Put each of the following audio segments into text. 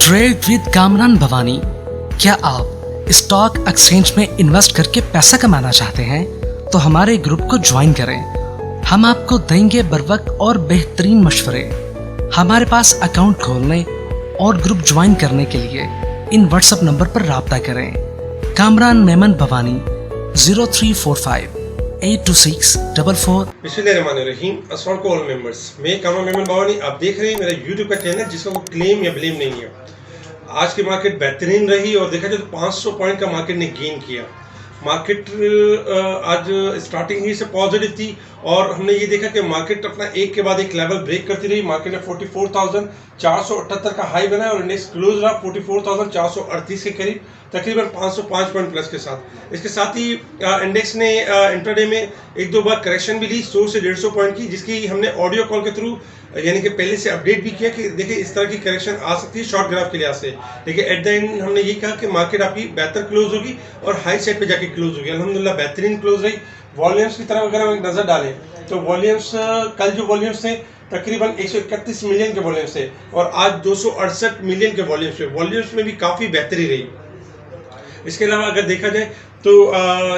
Trade with Kamran Bhavani. क्या आप stock exchange में इन्वेस्ट करके पैसा कमाना चाहते हैं तो हमारे ग्रुप को ज्वाइन करें। हम आपको देंगे बर वक्त और बेहतरीन मशवरे। हमारे पास अकाउंट खोलने और ग्रुप ज्वाइन करने के लिए इन व्हाट्सएप नंबर पर राब्ता करें। कामरान मेमन भवानी 0345 82644। बिस्मिल्लाहिर्रहमानिर्रहीम। अस्सलाम वालेकुम ऑल मेंबर्स। मैं कामरान मेमन भवानी, आप देख रहे हैं मेरा यूट्यूब का चैनल जिसका कोई क्लेम या ब्लेम नहीं है। आज की मार्केट बेहतरीन रही और देखा जाए तो 500 पॉइंट का मार्केट ने गेन किया। मार्केट आज स्टार्टिंग ही से पॉजिटिव थी और हमने ये देखा कि मार्केट अपना एक के बाद एक लेवल ब्रेक करती रही। मार्केट ने 44,478 का हाई बनाया और इंडेक्स क्लोज रहा 44,438 के करीब, तकरीबन 505 पॉइंट प्लस के साथ। इसके साथ ही इंडेक्स ने इंट्राडे में एक दो बार करेक्शन भी ली 100 से 150 पॉइंट की, जिसकी हमने ऑडियो कॉल के थ्रू यानी कि पहले से अपडेट भी किया कि देखिए इस तरह की करेक्शन आ सकती है शॉर्ट ग्राफ के लिहाज से। लेकिन एट द एंड हमने ये कहा कि मार्केट आपकी बेहतर क्लोज होगी और हाई साइड पे जाके क्लोज होगी। अल्हम्दुलिल्लाह बेहतरीन क्लोज रही। वॉल्यूम्स की तरफ अगर हम एक नज़र डालें तो वॉल्यूम्स कल जो वॉल्यूम्स थे तकरीबन 131 मिलियन के वॉल्यूम्स थे और आज 268 मिलियन के वॉल्यूम्स थे। वॉल्यूम्स में भी काफ़ी बेहतरी रही। इसके अलावा अगर देखा जाए तो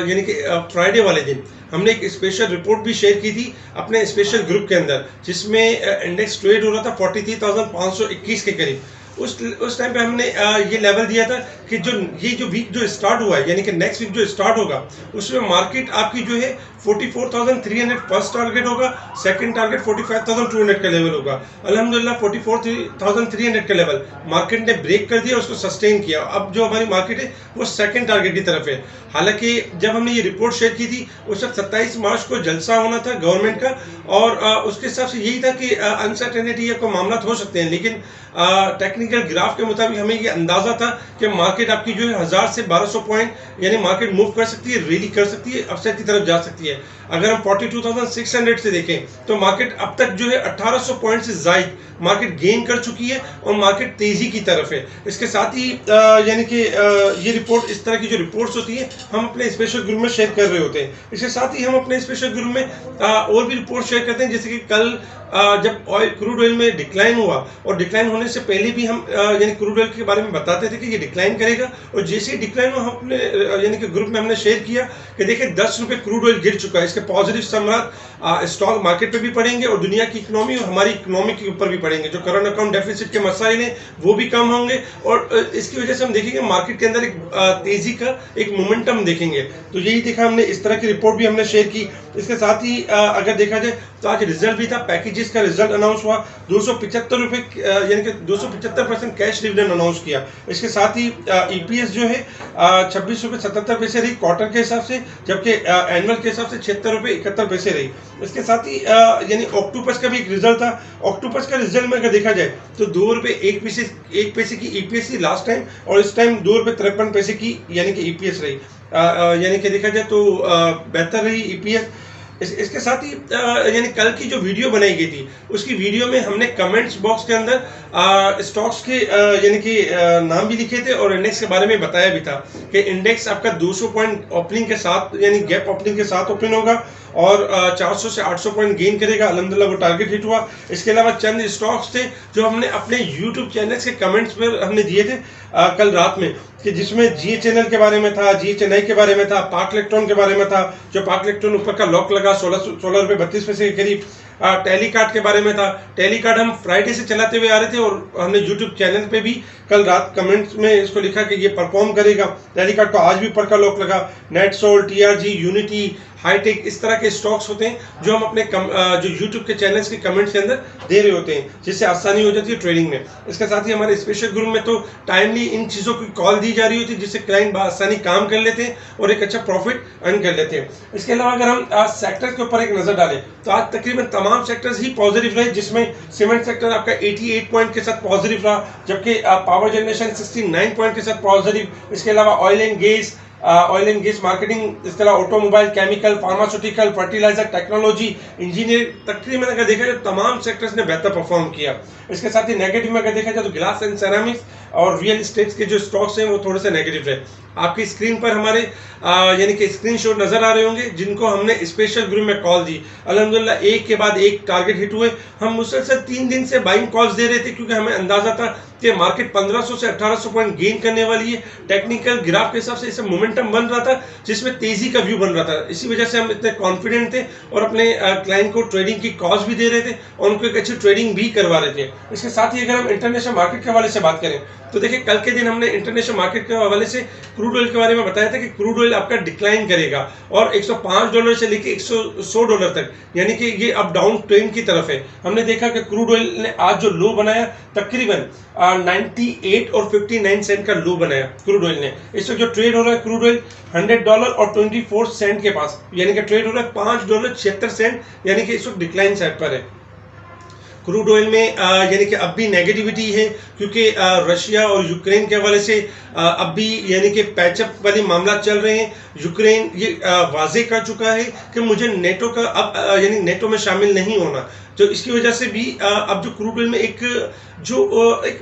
यानी कि फ्राइडे वाले दिन हमने एक स्पेशल रिपोर्ट भी शेयर की थी अपने स्पेशल ग्रुप के अंदर, जिसमें इंडेक्स ट्रेड हो रहा था 43,521 के करीब। उस टाइम पे हमने ये लेवल दिया था कि जो वीक जो स्टार्ट हुआ है यानी कि नेक्स्ट वीक जो स्टार्ट होगा उसमें मार्केट आपकी जो है 44,300 फर्स्ट टारगेट होगा, सेकंड टारगेट 45,200 का लेवल होगा। अल्हम्दुलिल्लाह 44,300 का लेवल मार्केट ने ब्रेक कर दिया, उसको सस्टेन किया। अब जो हमारी मार्केट है वो सेकंड टारगेट की तरफ है। हालांकि जब हमने ये रिपोर्ट शेयर की थी उस वक्त 27 मार्च को जलसा होना था गवर्नमेंट का और उसके हिसाब से यही था कि अनसर्टेनिटी या कोई मामला हो सकते हैं, लेकिन टेक्निकल ग्राफ के मुताबिक हमें ये अंदाजा था कि मार्केट आपकी जो है 1000 से 1200 पॉइंट यानी मार्केट मूव कर सकती है, रैली कर सकती है, अपसाइड की तरफ जा सकती है। अगर हम 42,600 से देखें तो मार्केट अब तक जो है 1800 पॉइंट से ज्यादा मार्केट गेन कर चुकी है और मार्केट तेजी की तरफ है। इसके साथ ही यानी कि ये रिपोर्ट, इस तरह की जो रिपोर्ट्स होती है हम अपने स्पेशल ग्रुप में शेयर कर रहे होते हैं। इसके साथ ही हम अपने स्पेशल ग्रुप में और भी रिपोर्ट शेयर करते हैं, जैसे कि कल जब क्रूड ऑयल में डिक्लाइन हुआ और डिक्लाइन होने से पहले भी हम यानी क्रूड ऑयल के बारे में बताते थे कि ये डिक्लाइन करेगा और जैसे ही डिक्लाइन हुआ हम अपने यानी कि ग्रुप में हमने शेयर किया कि देखिए 10 रुपये क्रूड ऑयल गिर चुका है। इसके पॉजिटिव समरात स्टॉक मार्केट पे भी पड़ेंगे और दुनिया की इकोनॉमी और हमारी इकोनॉमी के ऊपर भी पड़ेंगे। जो करंट अकाउंट डेफिसिट के मसाइल हैं वो भी कम होंगे और इसकी वजह से हम देखेंगे मार्केट के अंदर एक तेजी का एक मोमेंटम देखेंगे। तो यही देखा हमने, इस तरह की रिपोर्ट भी हमने शेयर की। इसके साथ ही अगर देखा जाए तो आज रिजल्ट भी था, पैकेजेस का रिजल्ट अनाउंस हुआ 275 रुपये यानी कि 275% कैश डिविडेंड अनाउंस किया। इसके साथ ही ईपीएस जो है 26 रुपये 77 पैसे रही क्वार्टर के हिसाब से, जबकि एनुअल के हिसाब से 76 रुपये 71 पैसे रही। इसके साथ ही यानी ऑक्टोपस का भी एक रिजल्ट था। ऑक्टोपस का रिजल्ट में अगर देखा जाए तो 2 रुपये 1 पैसे की ईपीएस थी लास्ट टाइम और इस टाइम 2 रुपये 53 पैसे की यानी कि ईपीएस रही। यानी कि देखा जाए तो बेहतर रही ईपीएस। इसके साथ ही यानी कल की जो वीडियो बनाई गई थी उसकी वीडियो में हमने कमेंट्स बॉक्स के अंदर स्टॉक्स के यानी कि नाम भी लिखे थे और इंडेक्स के बारे में बताया भी था कि इंडेक्स आपका 200 पॉइंट ओपनिंग के साथ यानी गैप ओपनिंग के साथ ओपन होगा और 400 से 800 पॉइंट गेन करेगा। अल्हम्दुलिल्लाह वो टारगेट हिट हुआ। इसके अलावा चंद स्टॉक्स थे जो हमने अपने यूट्यूब चैनल्स के कमेंट्स पर हमने दिए थे कल रात में, कि जिसमें जीएचएनएल के बारे में था, जी चेन्नई के बारे में था, पाक इलेक्ट्रॉन के बारे में था, जो पाक इलेक्ट्रॉन ऊपर का लॉक लगा 16 रुपये 32 पैसे के करीब। टेलीकार्ड के बारे में था। टेलीकार्ड हम फ्राइडे से चलाते हुए आ रहे थे और हमने यूट्यूब चैनल पे भी कल रात कमेंट्स में इसको लिखा कि ये परफॉर्म करेगा। टेलीकार्ड को आज भी ऊपर का लॉक लगा। नेटसोल, टीआरजी, यूनिटी, हाईटेक, इस तरह के स्टॉक्स होते हैं जो हम अपने जो यूट्यूब के चैनल्स के कमेंट्स के अंदर दे रहे होते हैं, जिससे आसानी हो जाती है ट्रेडिंग में। इसके साथ ही हमारे स्पेशल ग्रुप में तो टाइमली इन चीज़ों की कॉल दी जा रही होती है, जिससे क्लाइंट आसानी काम कर लेते हैं और एक अच्छा प्रॉफिट अर्न कर लेते हैं। इसके अलावा अगर हम आज सेक्टर के ऊपर एक नजर डालें तो आज तकरीबन तमाम सेक्टर्स ही पॉजिटिव रहे, जिसमें सीमेंट सेक्टर आपका 88 पॉइंट के साथ पॉजिटिव रहा, जबकि पावर जनरेशन 69 पॉइंट के साथ पॉजिटिव। इसके अलावा ऑयल एंड गैस मार्केटिंग, इसके अलावा automobile, chemical, pharmaceutical, fertilizer, technology, engineer, तकरीबन अगर देखा जाए तमाम सेक्टर्स ने बेहतर परफॉर्म किया। इसके साथ ही नेगेटिव में अगर देखा जाए तो ग्लास एंड सेरामिक्स और रियल एस्टेट्स के जो स्टॉक्स हैं वो थोड़े से नेगेटिव रहे। आपकी स्क्रीन पर हमारे यानी कि स्क्रीनशॉट नजर आ रहे होंगे जिनको हमने स्पेशल ग्रुप में कॉल दी। अल्हम्दुलिल्लाह एक के बाद एक टारगेट हिट हुए। हम मुसलसल 3 दिन से बाइंग कॉल्स दे रहे थे क्योंकि हमें अंदाजा था कि मार्केट 1500 से 1800 पॉइंट गेन करने वाली है। टेक्निकल ग्राफ के हिसाब से इसे मोमेंटम बन रहा था जिसमें तेजी का व्यू बन रहा था। इसी वजह से हम इतने कॉन्फिडेंट थे और अपने क्लाइंट को ट्रेडिंग की कॉज भी दे रहे थे और उनको एक अच्छी ट्रेडिंग भी करवा रहे थे। इसके साथ ही अगर हम इंटरनेशनल मार्केट के हवाले से बात करें तो देखिए कल के दिन हमने इंटरनेशनल मार्केट के हवाले से क्रूड ऑयल के बारे में बताया था कि क्रूड ऑयल आपका डिक्लाइन करेगा और $105 से लेके $100 तक, यानी कि ये अप डाउन ट्रेंड की तरफ है। हमने देखा कि क्रूड ऑयल ने आज जो लो बनाया तकरीबन 98 और 59 सेंट का लो बनाया क्रूड ऑयल ने। इस वक्त जो ट्रेड हो रहा है क्रूड ऑयल $100 और 24 सेंट के पास, यानी कि ट्रेड हो रहा है $5.76, यानी कि इस वक्त डिक्लाइन साइड पर है। क्रूड ऑयल में यानी कि अब भी नेगेटिविटी है क्योंकि रशिया और यूक्रेन के हवाले से अब भी यानी कि पैचअप वाली मामला चल रहे हैं। यूक्रेन ये वाजे कर चुका है कि मुझे नेटो का अब यानी नेटो में शामिल नहीं होना, तो इसकी वजह से भी अब जो क्रूड ऑयल में एक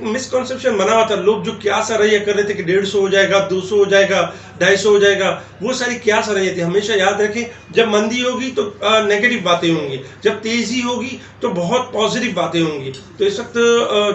मिसकॉन्सेप्शन बना हुआ था, लोग जो क्यास रही कर रहे थे कि 150 हो जाएगा, 200 हो जाएगा, 250 हो जाएगा, वो सारी क्यास रही थी। हमेशा याद रखें जब मंदी होगी तो नेगेटिव बातें होंगी, जब तेजी होगी तो बहुत पॉजिटिव बातें होंगी। तो इस वक्त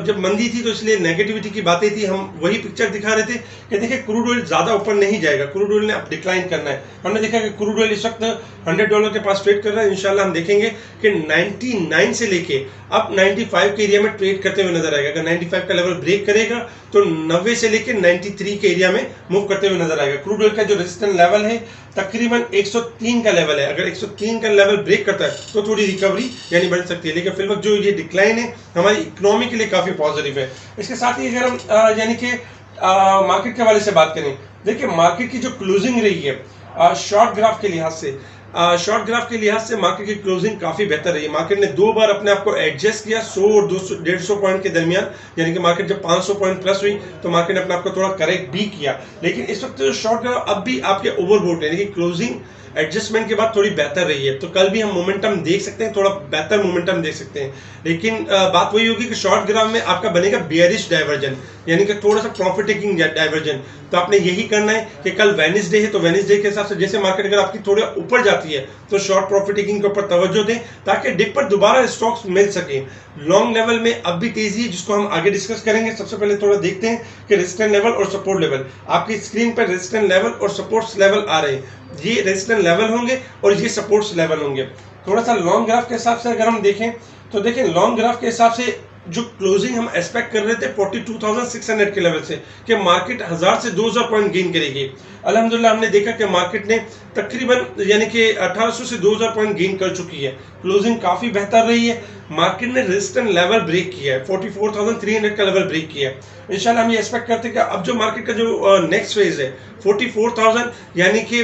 जब मंदी थी तो इसलिए नेगेटिविटी की बातें थी, हम वही पिक्चर दिखा रहे थे कि देखिए क्रूड ऑयल ज्यादा ऊपर नहीं जाएगा, क्रूड ऑयल ने अब डिक्लाइन करना है। हमने देखा कि क्रूड ऑयल इस वक्त $100 के पास ट्रेड कर रहा है। इंशाल्लाह हम देखेंगे कि 99 से लेके अब 95 के एरिया में ट्रेड करते हुए नजर आएगा। अगर 95 का लेवल ब्रेक करेगा तो 90 से लेके 93 के एरिया में मूव करते हुए नजर आएगा। क्रूड ऑयल का जो रेजिस्टेंस लेवल है तकरीबन 103 का लेवल है। अगर 103 का लेवल ब्रेक करता है तो थोड़ी रिकवरी यानी बन सकती है, लेकिन फिर वक्त जो ये डिक्लाइन है हमारी इकोनॉमी के लिए काफी पॉजिटिव है। इसके साथ ही अगर हम यानी कि मार्केट के हवाले से बात करें, देखिए मार्केट की जो क्लोजिंग रही है शॉर्ट ग्राफ के लिहाज से मार्केट की क्लोजिंग काफी बेहतर रही है। मार्केट ने 2 बार अपने आप को एडजस्ट किया 100 और 150 पॉइंट के दरमियान, यानी कि मार्केट जब 500 पॉइंट प्लस हुई तो मार्केट ने अपने आप को थोड़ा करेक्ट भी किया। लेकिन इस वक्त शॉर्ट ग्राफ अब भी आपके ओवरबोट है, यानी कि क्लोजिंग एडजस्टमेंट के बाद थोड़ी बेहतर रही है। तो कल भी हम मोमेंटम देख सकते हैं, थोड़ा बेहतर मोमेंटम देख सकते हैं। लेकिन बात वही होगी कि शॉर्ट ग्राफ में आपका बनेगा बेयरिश डाइवर्जन, यानी कि थोड़ा सा प्रॉफिट टेकिंग डाइवर्जन। तो आपने यही करना है कि कल वेडनेसडे है तो वेडनेसडे के हिसाब से जैसे मार्केट अगर आपकी थोड़ा ऊपर जाती है तो शॉर्ट प्रॉफिट टेकिंग के ऊपर तवज्जो दें ताकि डिप पर दोबारा स्टॉक्स मिल सके। लॉन्ग लेवल में अब भी तेजी है जिसको हम आगे डिस्कस करेंगे। सबसे पहले थोड़ा देखते हैं कि रेजिस्टेंस लेवल और सपोर्ट लेवल। आपकी स्क्रीन पर रेजिस्टेंस लेवल और सपोर्ट्स लेवल आ रहे हैं, ये रेजिस्टेंस लेवल होंगे और ये सपोर्ट्स लेवल होंगे। थोड़ा सा लॉन्ग ग्राफ के हिसाब से अगर हम देखें तो देखें लॉन्ग ग्राफ के हिसाब से जो क्लोजिंग हम एक्सपेक्ट कर रहे थे 42,600 के लेवल से कि मार्केट 1000 से 2000 पॉइंट गेन करेगी। अल्हम्दुलिल्लाह हमने देखा कि मार्केट ने तकरीबन यानी कि 1800 से 2000 पॉइंट गेन कर चुकी है। क्लोजिंग काफी बेहतर रही है। मार्केट ने रेजिस्टेंस लेवल ब्रेक किया है, 44,300 का लेवल ब्रेक किया है। इंशाल्लाह हम ये एक्सपेक्ट करते हैं कि अब जो मार्केट का जो नेक्स्ट फेज है 44,000 यानी कि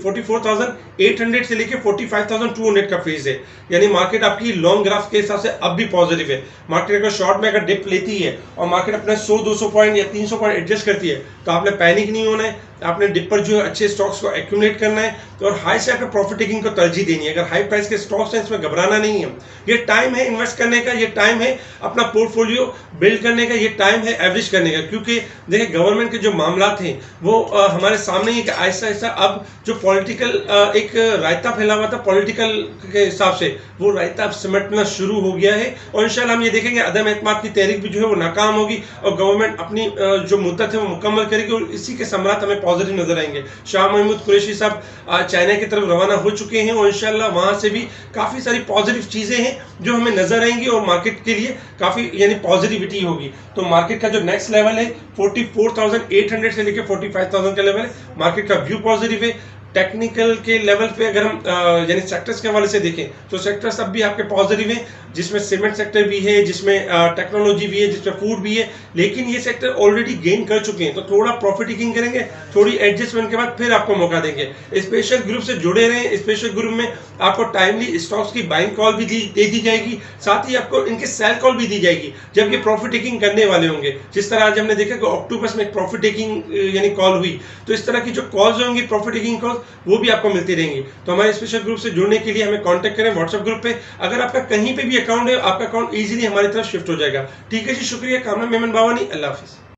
44,800 से लेके 45,200 का फेज है, यानी मार्केट आपकी लॉन्ग ग्राफ के हिसाब से अब भी पॉजिटिव है। मार्केट अगर शॉर्ट में अगर डिप लेती है और मार्केट अपने 100-200 पॉइंट या 300 पॉइंट एडजस्ट करती है तो आपने पैनिक नहीं होना है, आपने डिप पर जो अच्छे स्टॉक्स को एक्यूमुलेट करना है तो और हाई से आपने प्रॉफिट टेकिंग को तरजीह देनी है। अगर हाई प्राइस के स्टॉक्स हैं इसमें घबराना नहीं है, ये टाइम है इन्वेस्ट करने का, ये टाइम है अपना पोर्टफोलियो बिल्ड करने का, ये टाइम है एवरेज करने का। क्योंकि देखिए गवर्नमेंट के जो मामला थे वो हमारे सामने ही ऐसा ऐसा अब जो पॉलिटिकल एक रायता फैला हुआ था पॉलिटिकल के हिसाब से वो रायता अब सिमटना शुरू हो गया है और इंशाल्लाह हम ये देखेंगे अदम एतमाद की तहरीक भी जो है वो नाकाम होगी और गवर्नमेंट अपनी जो मुद्दत है वो मुकम्मल करेगी और इसी के समरात हमें पॉजिटिव नजर आएंगे। शाह महमूद कुरैशी साहब चाइना की तरफ रवाना हो चुके हैं और इंशाल्लाह वहां से भी काफी सारी पॉजिटिव चीजें हैं जो हमें नजर आएंगी और मार्केट के लिए काफी यानी पॉजिटिविटी होगी। तो मार्केट का जो नेक्स्ट लेवल है 44,800 से लेकर 45,000 का लेवल है। मार्केट का व्यू पॉजिटिव है। टेक्निकल के लेवल पे अगर हम यानी सेक्टर्स के हवाले से देखें तो सेक्टर्स अब भी आपके पॉजिटिव हैं, जिसमें सीमेंट सेक्टर भी है, जिसमें टेक्नोलॉजी भी है, जिसमें फूड भी है। लेकिन ये सेक्टर ऑलरेडी गेन कर चुके हैं तो थोड़ा प्रॉफिट टेकिंग करेंगे, थोड़ी एडजस्टमेंट के बाद फिर आपको मौका देंगे। स्पेशल ग्रुप से जुड़े रहें। स्पेशल ग्रुप में आपको टाइमली स्टॉक्स की बाइंग कॉल भी दे दी जाएगी, साथ ही आपको इनके सेल कॉल भी दी जाएगी जब ये प्रॉफिट टेकिंग करने वाले होंगे। जिस तरह आज हमने देखा कि ऑक्टोपस में एक प्रॉफिट टेकिंग यानी कॉल हुई, तो इस तरह की जो कॉल्स होंगी प्रॉफिट टेकिंग कॉल वो भी आपको मिलती रहेंगी। तो हमारे स्पेशल ग्रुप से जुड़ने के लिए हमें कांटेक्ट करें व्हाट्सएप ग्रुप पे। अगर आपका कहीं पे भी अकाउंट है आपका अकाउंट इजीली हमारी तरफ शिफ्ट हो जाएगा। ठीक है जी, शुक्रिया। कामना मेमन बावानी, अल्लाह हाफिज।